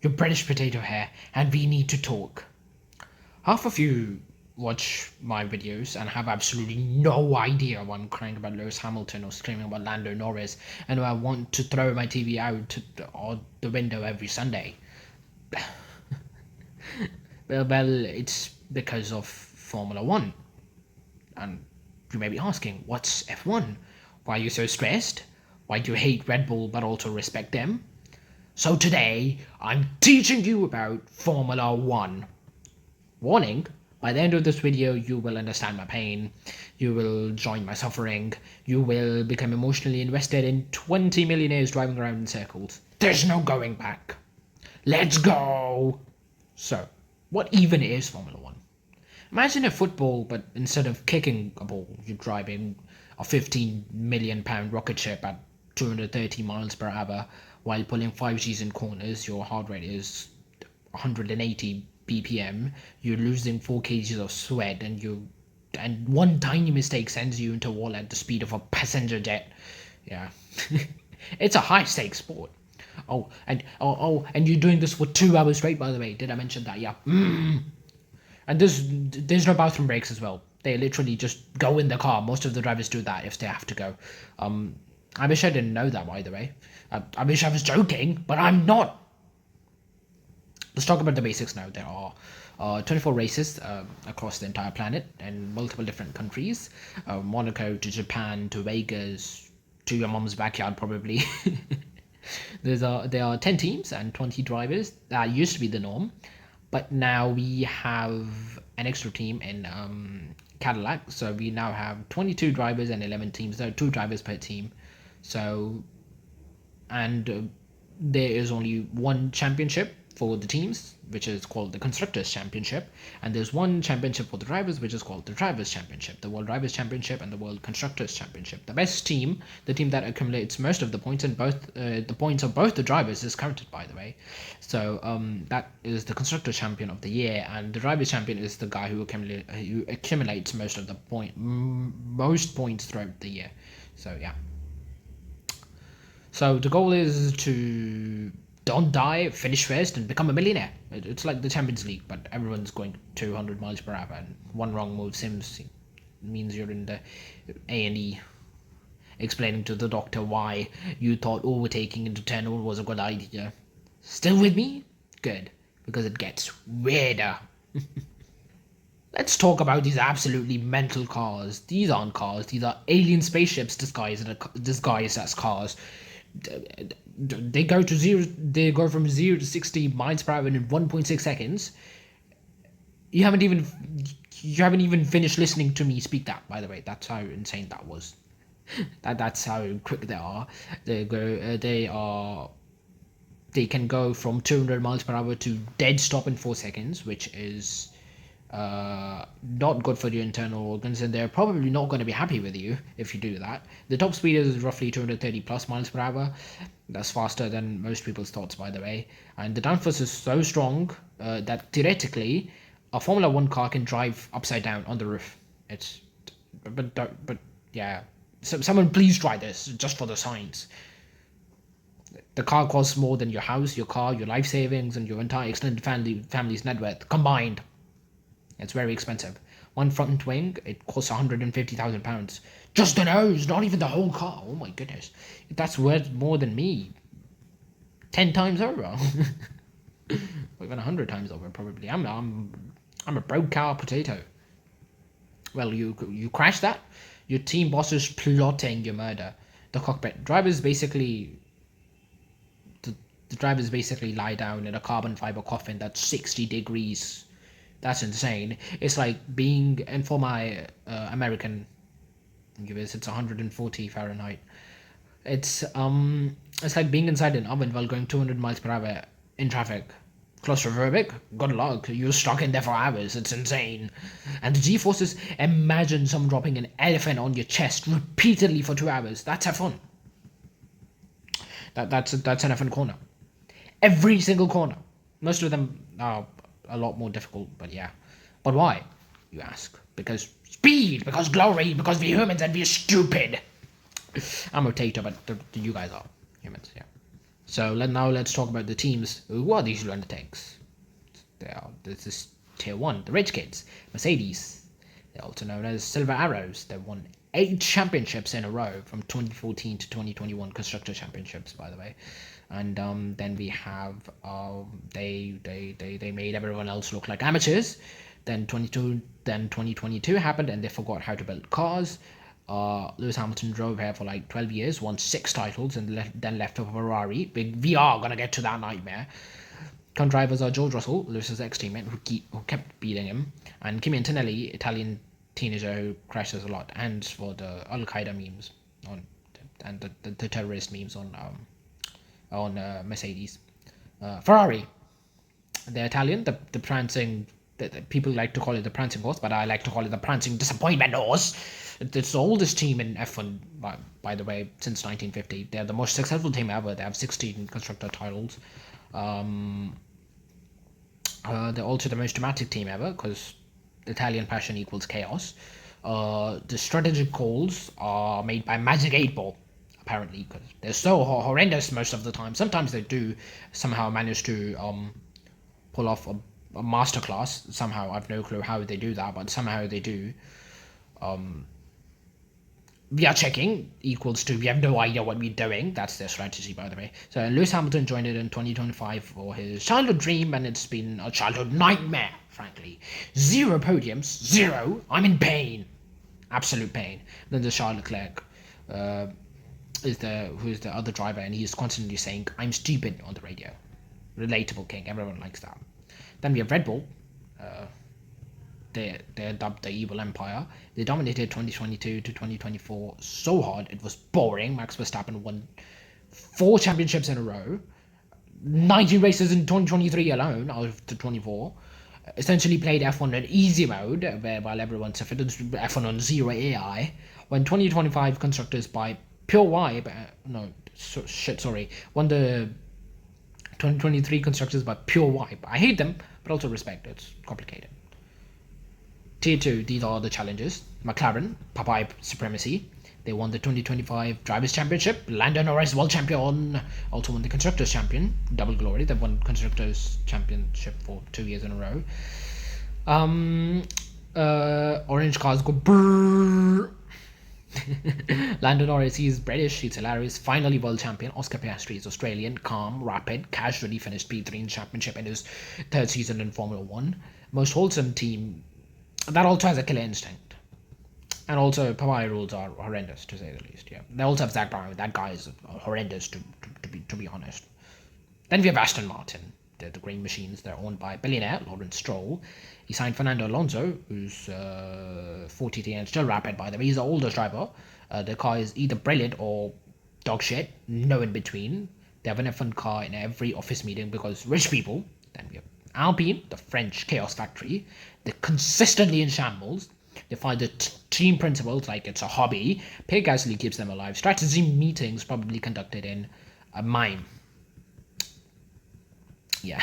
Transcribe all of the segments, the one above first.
your British potato here, and we need to talk. Half of you watch my videos and have absolutely no idea why I'm crying about Lewis Hamilton or screaming about Lando Norris, and I want to throw my TV out or the window every Sunday. Well, it's because of Formula One. And you may be asking, what's F1? Why are you so stressed? Why do you hate Red Bull but also respect them? So today, I'm teaching you about Formula One. Warning, by the end of this video, you will understand my pain, you will join my suffering, you will become emotionally invested in 20 millionaires driving around in circles. There's no going back. Let's go! So, what even is Formula One? Imagine a football, but instead of kicking a ball, you're driving a £15 million rocket ship at 230 miles per hour while pulling 5Gs in corners. Your heart rate is 180 BPM. You're losing 4 kgs of sweat, and one tiny mistake sends you into a wall at the speed of a passenger jet. Yeah, it's a high stakes sport. And you're doing this for 2 hours straight. By the way, did I mention that? Yeah. And there's no bathroom breaks as well. They literally just go in the car. Most of the drivers do that if they have to go. I wish I didn't know that, by the way. I wish I was joking, but I'm not. Let's talk about the basics now. There are 24 races across the entire planet in multiple different countries. Monaco to Japan to Vegas to your mom's backyard, probably. There are 10 teams and 20 drivers. That used to be the norm. But now we have an extra team in Cadillac, so we now have 22 drivers and 11 teams. There are 2 drivers per team. So, and there is only one championship for the teams, which is called the Constructors' Championship, and there's one championship for the drivers, which is called the Drivers' Championship, the World Drivers' Championship, and the World Constructors' Championship. The best team, the team that accumulates most of the points in both the points of both the drivers, is counted, by the way. So that is the Constructors' Champion of the year, and the Drivers' Champion is the guy who accumulates most of the most points throughout the year. So yeah. So the goal is to don't die, finish first, and become a millionaire. It's like the Champions League, but everyone's going 200 miles per hour, and one wrong move means you're in the A&E explaining to the doctor why you thought overtaking into tunnel was a good idea. Still with me? Good, because it gets weirder. Let's talk about these absolutely mental cars. These aren't cars, these are alien spaceships disguised as cars. They go from 0 to 60 miles per hour in 1.6 seconds. You haven't even finished listening to me speak that, by the way. That's how insane that was. That's how quick they are. They can go from 200 miles per hour to dead stop in 4 seconds, which is not good for your internal organs, and they're probably not going to be happy with you if you do that. The top speed is roughly 230 plus miles per hour. That's faster than most people's thoughts, by the way. And the downforce is so strong that theoretically a Formula One car can drive upside down on the roof. But yeah. So someone please try this just for the science. The car costs more than your house, your car, your life savings, and your entire extended family's net worth combined. It's very expensive. One front wing, it costs £150,000. Just the nose, not even the whole car. Oh my goodness. That's worth more than me. 10 times over. Or even 100 times over, probably. I'm a broke cow potato. Well, you crash that, your team boss is plotting your murder. The cockpit. The drivers basically lie down in a carbon fiber coffin that's 60 degrees. That's insane. It's like being, and for my American viewers, it's 140 Fahrenheit. It's like being inside an oven while going 200 miles per hour in traffic. Claustrophobic? Good luck. You're stuck in there for hours. It's insane. And the G-forces, imagine someone dropping an elephant on your chest repeatedly for 2 hours. That's F1. That's an F1 corner. Every single corner. Most of them are a lot more difficult, but yeah. But why, you ask? Because speed, because glory, because we're humans and we're stupid. I'm a potato, but you guys are humans, yeah. So now let's talk about the teams. Who are these lunatics? This is tier 1, the rich kids, Mercedes. They're also known as Silver Arrows. They won 8 championships in a row from 2014 to 2021 constructor championships, by the way. And then we have they made everyone else look like amateurs. Then 2022 happened, and they forgot how to build cars. Lewis Hamilton drove here for like 12 years, won 6 titles, and then left for Ferrari. We are gonna get to that nightmare. Current drivers are George Russell, Lewis's ex-teammate, who kept beating him, and Kimi Antonelli, Italian teenager who crashes a lot, and for the Al Qaeda memes on and the terrorist memes on Mercedes. Ferrari, they're Italian, the prancing. The people like to call it the prancing horse, but I like to call it the prancing disappointment horse. It's the oldest team in F1, by the way, since 1950. They're the most successful team ever. They have 16 constructor titles. They're also the most dramatic team ever because Italian passion equals chaos. The strategic calls are made by Magic 8 Ball, apparently, because they're so horrendous most of the time. Sometimes they do somehow manage to pull off a masterclass. Somehow, I've no clue how they do that, but somehow they do. We are checking equals to we have no idea what we're doing. That's their strategy, by the way. So Lewis Hamilton joined it in 2025 for his childhood dream, and it's been a childhood nightmare, frankly. 0 podiums, 0. I'm in pain, absolute pain. Then there's Charles Leclerc, who's the other driver, and he's constantly saying "I'm stupid" on the radio. Relatable king, everyone likes that. Then we have Red Bull. They're dubbed the evil empire. They dominated 2022 to 2024 so hard it was boring. Max Verstappen won 4 championships in a row, 90 races in 2023 alone out of the 24. Essentially played F1 in easy mode, while everyone suffered F1 on 0 AI. When 2025 constructors by pure vibe, won the 2023 constructors by pure vibe. I hate them, but also respect. It's complicated. Tier 2, these are the challenges. McLaren, Popeye Supremacy. They won the 2025 Drivers' Championship. Lando Norris, World Champion, also won the Constructors' Champion. Double glory. They've won Constructors' Championship for 2 years in a row. Orange cars go brrrr. Lando Norris, he's British, he's hilarious. Finally World Champion. Oscar Piastri is Australian, calm, rapid, casually finished P3 in Championship in his 3rd season in Formula 1. Most wholesome team that also has a killer instinct. And also, Hawaii rules are horrendous, to say the least. Yeah, they also have Zach Brown. That guy is horrendous, to be honest. Then we have Aston Martin. They're the green machines. They're owned by billionaire Lawrence Stroll. He signed Fernando Alonso, who's 40 and still rapid, by the way. He's the oldest driver. The car is either brilliant or dog shit. No in between. They have an F1 car in every office meeting because rich people. Then we have Alpine, the French chaos factory. They're consistently in shambles. They find the team principles like it's a hobby. Pierre Gasly keeps them alive. Strategy meetings probably conducted in a mime. Yeah.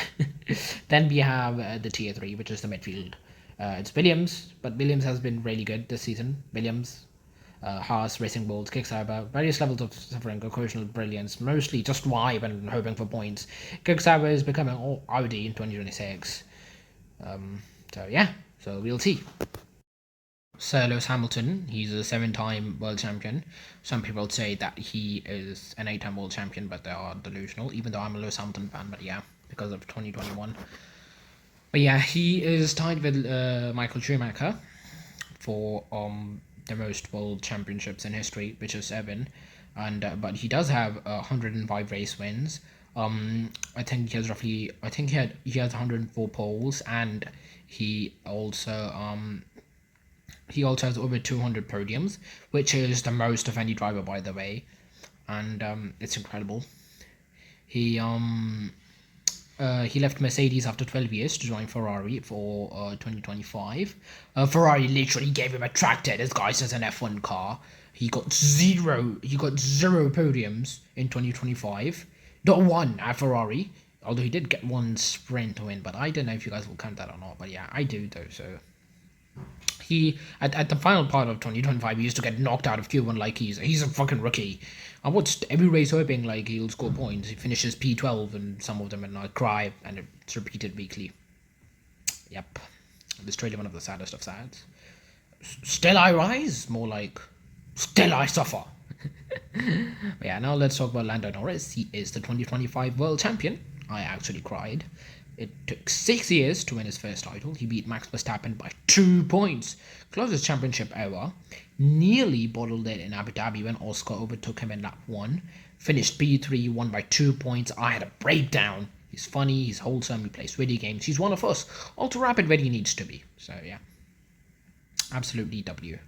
Then we have the tier 3, which is the midfield. It's Williams, but Williams has been really good this season. Williams, Haas, Racing Bulls, Kicksauber, various levels of suffering, occasional brilliance, mostly just vibe and hoping for points. Kicksauber is becoming all Audi in 2026. So we'll see. Sir Lewis Hamilton, he's a 7-time world champion. Some people say that he is an 8-time world champion, but they are delusional, even though I'm a Lewis Hamilton fan, but yeah, because of 2021. But yeah, he is tied with Michael Schumacher for the most world championships in history, which is 7. And but he does have 105 race wins. I think he has 104 poles, and he also has over 200 podiums, which is the most of any driver, by the way, and it's incredible. He left Mercedes after 12 years to join Ferrari for 2025. Ferrari literally gave him a tractor. This guy says an F1 car. He got zero podiums in 2025. Not one at Ferrari, although he did get one sprint win, but I don't know if you guys will count that or not. But yeah, I do though. So He at the final part of 2025, he used to get knocked out of Q1 like he's a fucking rookie. I watched every race hoping like he'll score points. He finishes P12 in some of them, and I cry, and it's repeated weekly. Yep, it's really one of the saddest of sads. Still I rise, more like still I suffer. But yeah, now let's talk about Lando Norris. He is the 2025 world champion. I actually cried. It took 6 years to win his first title. He beat Max Verstappen by 2 points. Closest championship ever. Nearly bottled it in Abu Dhabi when Oscar overtook him in lap 1. Finished P3, won by 2 points. I had a breakdown. He's funny, he's wholesome, he plays video games. He's one of us. Ultra rapid where he needs to be. So yeah. Absolutely W.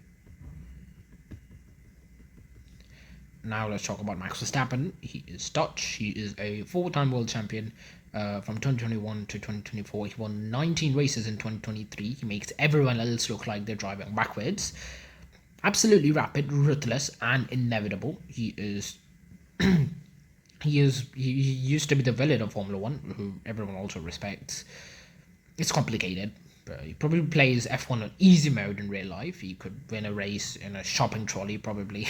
Now let's talk about Max Verstappen. He is Dutch. He is a 4-time world champion from 2021 to 2024. He won 19 races in 2023. He makes everyone else look like they're driving backwards. Absolutely rapid, ruthless, and inevitable. He used to be the villain of Formula 1, who everyone also respects. It's complicated. But he probably plays F1 on easy mode in real life. He could win a race in a shopping trolley, probably.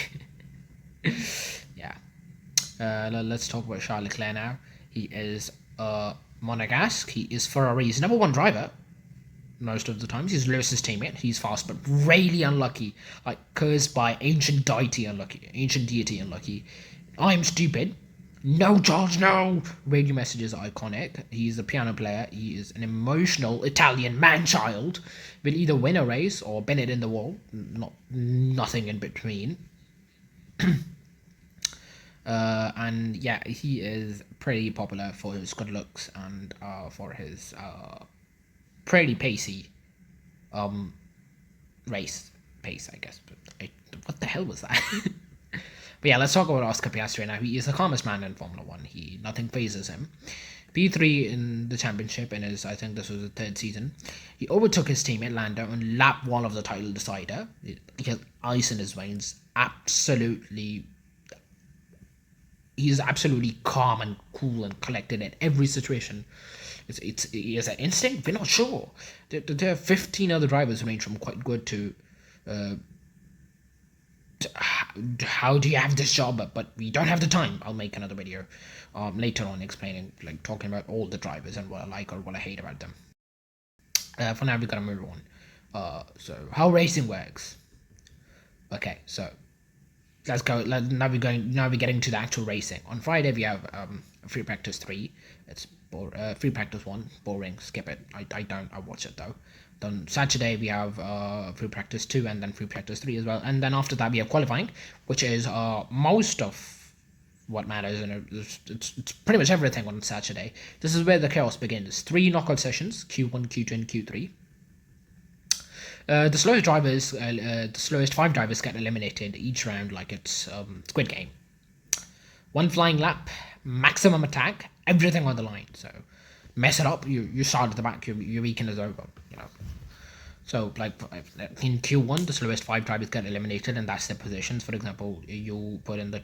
Yeah. Let's talk about Charles Leclerc now. He is Monegasque. He is Ferrari's #1 driver. Most of the times, he's Lewis's teammate. He's fast, but really unlucky. Like cursed by ancient deity unlucky. I'm stupid. No, Charles, no! Radio messages are iconic. He's a piano player. He is an emotional Italian man-child. Will either win a race or bend it in the wall. Nothing in between. And yeah, he is pretty popular for his good looks and for his pretty pacey race pace, I guess. But what the hell was that? But yeah, let's talk about Oscar Piastri now. He is the calmest man in Formula 1. Nothing phases him. P3 in the championship in his, I think this was the 3rd season. He overtook his teammate Lando on lap 1 of the title decider. He has ice in his veins. He's absolutely calm and cool and collected in every situation. He has an instinct. We're not sure. There are 15 other drivers who range from quite good to how do you have this job? But we don't have the time. I'll make another video later on explaining, like talking about all the drivers and what I like or what I hate about them. For now, we gotta move on. So how racing works. Okay, so let's go. Now we're getting to the actual racing. On Friday we have free practice 3. It's free practice 1. Boring. Skip it. I watch it though. Then Saturday we have free practice 2 and then free practice 3 as well. And then after that we have qualifying, which is most of what matters, and it's pretty much everything on Saturday. This is where the chaos begins. 3 knockout sessions: Q1, Q2, and Q3. The slowest 5 drivers get eliminated each round like it's Squid Game. 1 flying lap, maximum attack, everything on the line. So mess it up, you start at the back, your weekend is over, you know. So like in Q1, the slowest 5 drivers get eliminated, and that's their positions. For example, you put in the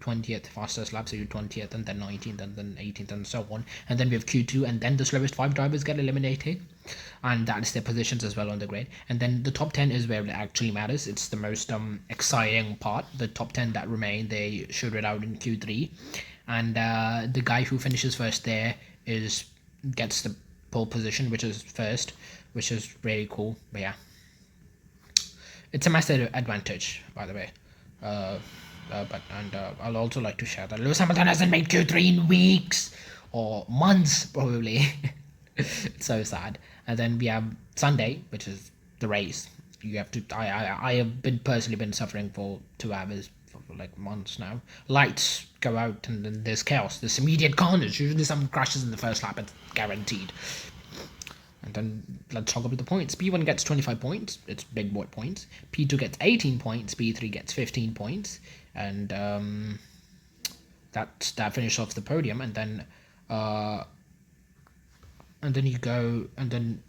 20th fastest lap, so you're 20th, and then 19th, and then 18th, and so on. And then we have Q2, and then the slowest 5 drivers get eliminated, and that is their positions as well on the grid. And then the top 10 is where it actually matters. It's the most exciting part. The top 10 that remain, they shoot it out in Q3, and the guy who finishes first there gets the pole position, which is first, which is really cool. But yeah, it's a massive advantage, by the way. I'll also like to share that Lewis Hamilton hasn't made Q3 in weeks or months, probably. It's so sad. And then we have Sunday, which is the race. You have to. I have personally been suffering for 2 hours for like months now. Lights go out, and then there's chaos. There's immediate carnage. Usually, some crashes in the first lap. It's guaranteed. And then let's talk about the points. P1 gets 25 points. It's big boy points. P2 gets 18 points. P3 gets 15 points. And that finishes off the podium. And then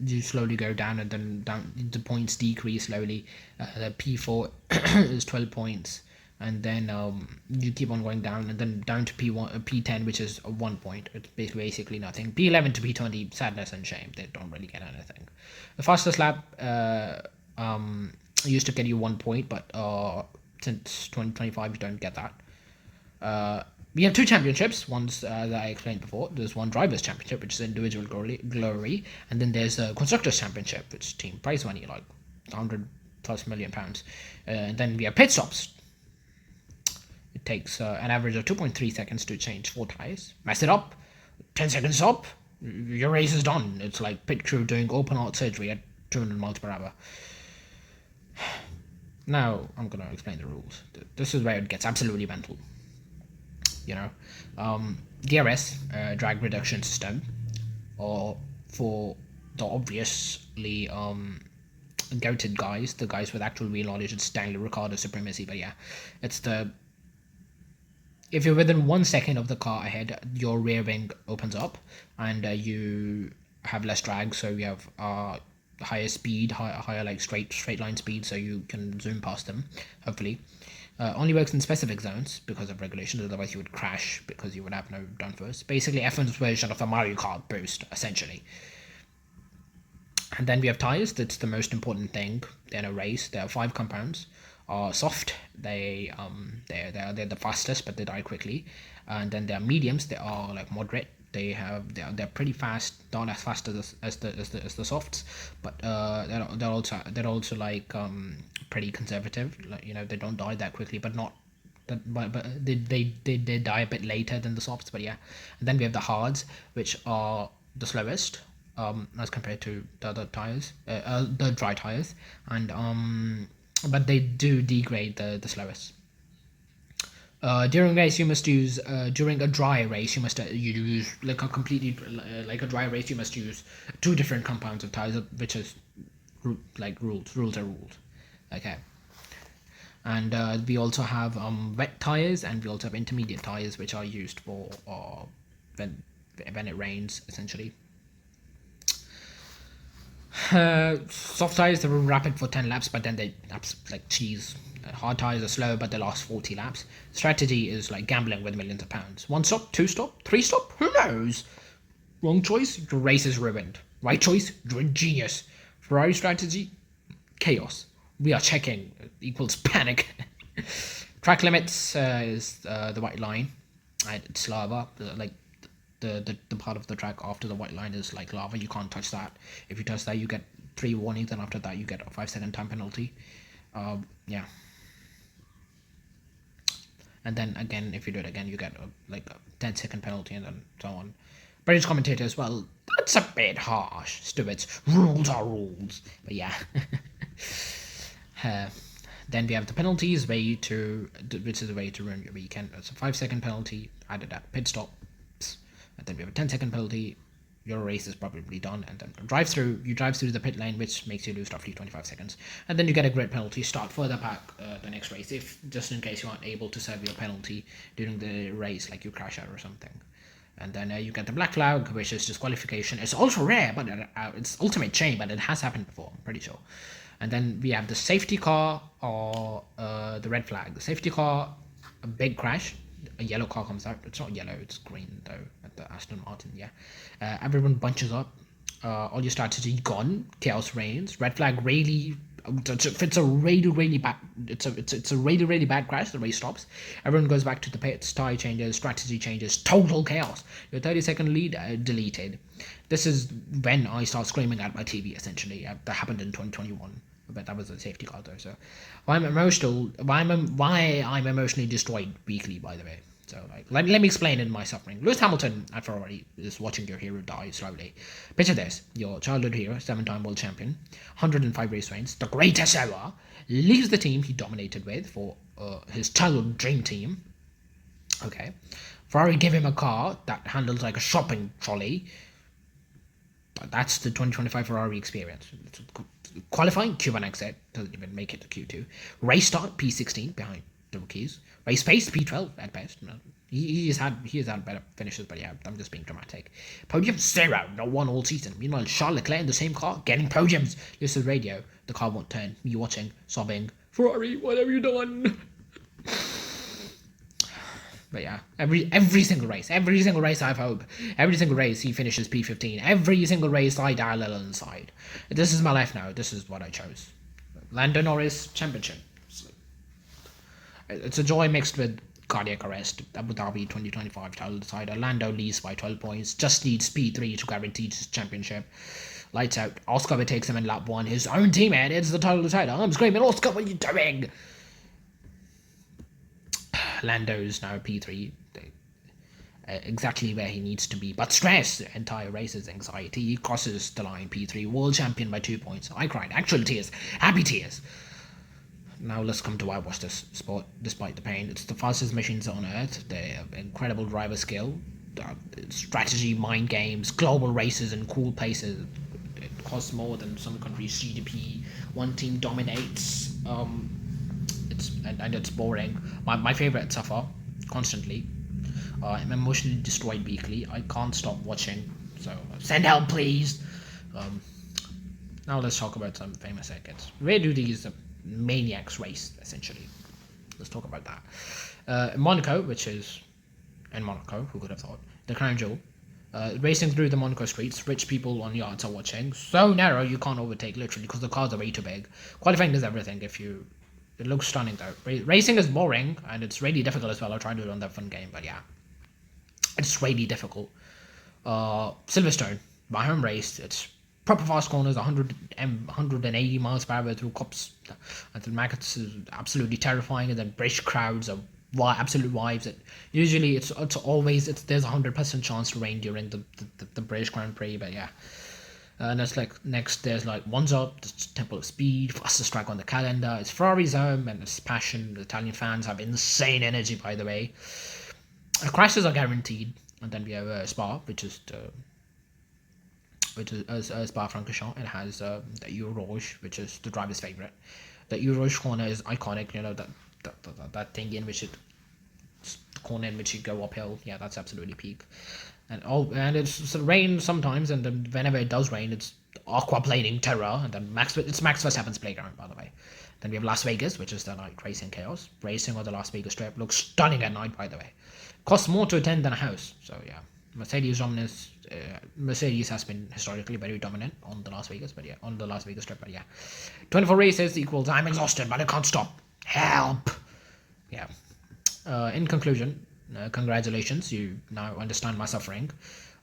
you slowly go down, and then the points decrease slowly. The P4 is 12 points. And then you keep on going down, and then down to P10, which is 1 point. It's basically nothing. P11 to P20, sadness and shame. They don't really get anything. The fastest lap It used to get you 1 point, but since 2025 you don't get that. We have two championships. One's that I explained before. There's one drivers' championship, which is individual glory, and then there's a constructors' championship, which is team prize money, like 100+ million pounds. And then we have pit stops. It takes an average of 2.3 seconds to change 4 tires. Mess it up, 10 seconds stop, your race is done. It's like pit crew doing open heart surgery at 200 miles per hour. Now I'm gonna explain the rules. This is where it gets absolutely mental. DRS, drag reduction system, or for the obviously goated guys, the guys with actual real knowledge, it's Daniel Ricciardo supremacy. But yeah, it's if you're within 1 second of the car ahead, your rear wing opens up, and you have less drag, so you have higher speed, higher like straight line speed, so you can zoom past them, hopefully. Only works in specific zones because of regulations, otherwise you would crash because you would have no downforce. Basically F1's version of a Mario Kart boost, essentially. And then we have tires. That's the most important thing in a race. There are 5 compounds. Soft, they're the fastest, but they die quickly. And then there are mediums. They are like moderate. They're pretty fast, not as fast as the softs, but they're also like pretty conservative. Like, they don't die that quickly, but not but they die a bit later than the softs. But yeah, and then we have the hards, which are the slowest as compared to the other tires, the dry tires, and but they do degrade the slowest. During race, you must use during a dry race, you must use like a completely like a dry race. You must use 2 different compounds of tires, which is like rules. Rules are rules. Okay. And we also have wet tires, and we also have intermediate tires, which are used for when it rains, essentially. Soft tires are rapid for 10 laps, but then they laps like cheese. Hard tires are slow, but they last 40 laps. Strategy is like gambling with millions of pounds. 1 stop, 2 stop, 3 stop, who knows? Wrong choice, your race is ruined. Right choice, you're a genius. Ferrari strategy, chaos. We are checking equals panic. Track limits is the white line. And it's lava. Like the part of the track after the white line is like lava. You can't touch that. If you touch that, you get 3 warnings, and after that, you get a 5-second time penalty. Yeah. And then again, if you do it again, you get a 10-second penalty, and then so on. British commentators, well, that's a bit harsh. Stuarts, rules are rules. But yeah. Then we have the penalties, which is a way to ruin your weekend. It's a 5-second penalty added at pit stops. And then we have a 10-second penalty. Your race is probably done, and then you drive through the pit lane, which makes you lose roughly 25 seconds, and then you get a grid penalty. Start further back the next race, if just in case you aren't able to serve your penalty during the race, like you crash out or something. And then you get the black flag, which is disqualification. It's also rare, but it's ultimate chain, but it has happened before, I'm pretty sure. And then we have the safety car, or the red flag. The safety car, a big crash. A yellow car comes out. It's not yellow, it's green though, at the Aston Martin. Yeah. Everyone bunches up. All your strategy gone. Chaos reigns. Red flag really. If it's a really bad, it's a really bad crash. The race stops. Everyone goes back to the pits. Tire changes. Strategy changes. Total chaos. Your 30-second lead deleted. This is when I start screaming at my TV. Essentially, that happened in 2021. But that was a safety car though. So why I'm emotionally destroyed weekly, by the way. So let me explain in my suffering. Lewis Hamilton at Ferrari is watching your hero die slowly. Picture this: your childhood hero, 7-time world champion, 105 race wins, the greatest ever, leaves the team he dominated with for his childhood dream team. Okay, Ferrari give him a car that handles like a shopping trolley. But that's the 2025 Ferrari experience. Qualifying, Q1 exit, doesn't even make it to Q2. Race start, P16 behind the rookies. Race pace, P12 at best. He's had better finishes, but yeah, I'm just being dramatic. Podium 0, no one all season. Meanwhile, Charles Leclerc in the same car, getting podiums. Listen to the radio, the car won't turn. Me watching, sobbing, Ferrari, what have you done? But yeah, every single race I have hope. Every single race he finishes P15. Every single race I die a little inside. This is my life now. This is what I chose. Lando Norris Championship. It's a joy mixed with cardiac arrest. Abu Dhabi 2025 title decider. Lando leads by 12 points. Just needs P3 to guarantee his championship. Lights out. Oscar overtakes him in lap 1. His own teammate is the title decider. I'm screaming, Oscar, what are you doing? Lando's now P3. Exactly where he needs to be. But stress, the entire race's anxiety. He crosses the line P3. World champion by 2 points. I cried. Actual tears. Happy tears. Now let's come to why I watch this sport despite the pain. It's the fastest machines on earth. They have incredible driver skill, strategy, mind games, global races, and cool paces. It costs more than some countries' GDP. One team dominates. It's boring. My favorite suffer constantly. I'm emotionally destroyed weekly. I can't stop watching. So send help, please. Now let's talk about some famous circuits. Where do these maniacs race, essentially? Let's talk about that. Monaco, which is in Monaco, who could have thought? The crown jewel. Racing through the Monaco streets, rich people on yachts are watching. So narrow you can't overtake, literally, because the cars are way too big. Qualifying is everything. It looks stunning though. Racing is boring and it's really difficult as well. I'll try to do it on that fun game, but yeah, it's really difficult. Silverstone, my home race. It's proper fast corners, 180 miles per hour through cops. And the Maggots is absolutely terrifying, and then British crowds are absolute wives. Usually there's 100% chance to rain during the British Grand Prix, but yeah. And it's like next there's like One's Up, the Temple of Speed, fastest track on the calendar. It's Ferrari's home and it's passion. The Italian fans have insane energy, by the way. Crashes are guaranteed, and then we have Spa, which is Spa-Francorchamps. It has the Eau Rouge, which is the driver's favorite. The Eau Rouge corner is iconic. You know that thing in which the corner in which you go uphill. Yeah, that's absolutely peak. And it's rain sometimes, and then whenever it does rain, it's aquaplaning terror. And then it's Max Verstappen's playground, by the way. Then we have Las Vegas, which is the night racing chaos. Racing on the Las Vegas Strip looks stunning at night, by the way. Costs more to attend than a house. So yeah, Mercedes has been historically very dominant on the Las Vegas, on the Las Vegas Strip. But yeah, 24 races equals I'm exhausted, but I can't stop. Help. Yeah. In conclusion, congratulations, you now understand my suffering.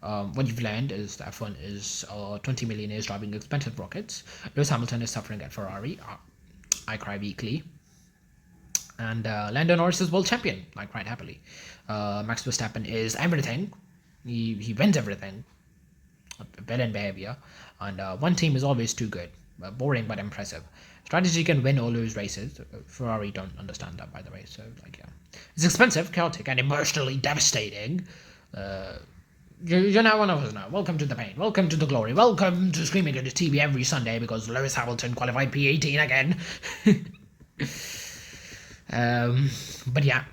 What you've learned is that F1 is 20 millionaires driving expensive rockets. Lewis Hamilton is suffering at Ferrari. I cry weekly. And Lando Norris is world champion. I cried happily. Max Verstappen is everything. He wins everything. Villain behavior. And one team is always too good. Boring but impressive. Strategy can win or lose races. Ferrari don't understand that, by the way. So, yeah. It's expensive, chaotic, and emotionally devastating. You're now one of us now. Welcome to the pain. Welcome to the glory. Welcome to screaming at the TV every Sunday because Lewis Hamilton qualified P18 again. But yeah.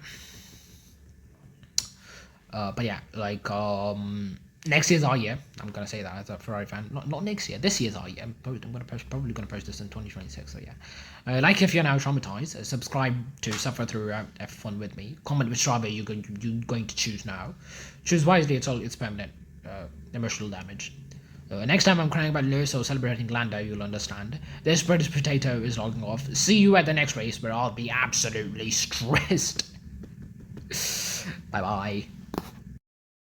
Next year's our year. I'm gonna say that as a Ferrari fan. Not next year. This year's our year. I'm probably gonna post this in 2026. So yeah. Like if you're now traumatized, subscribe to suffer through F1 with me. Comment which driver you're going to choose now. Choose wisely. It's permanent. Emotional damage. Next time I'm crying about Lewis or celebrating Lando, you'll understand. This British potato is logging off. See you at the next race where I'll be absolutely stressed. Bye bye.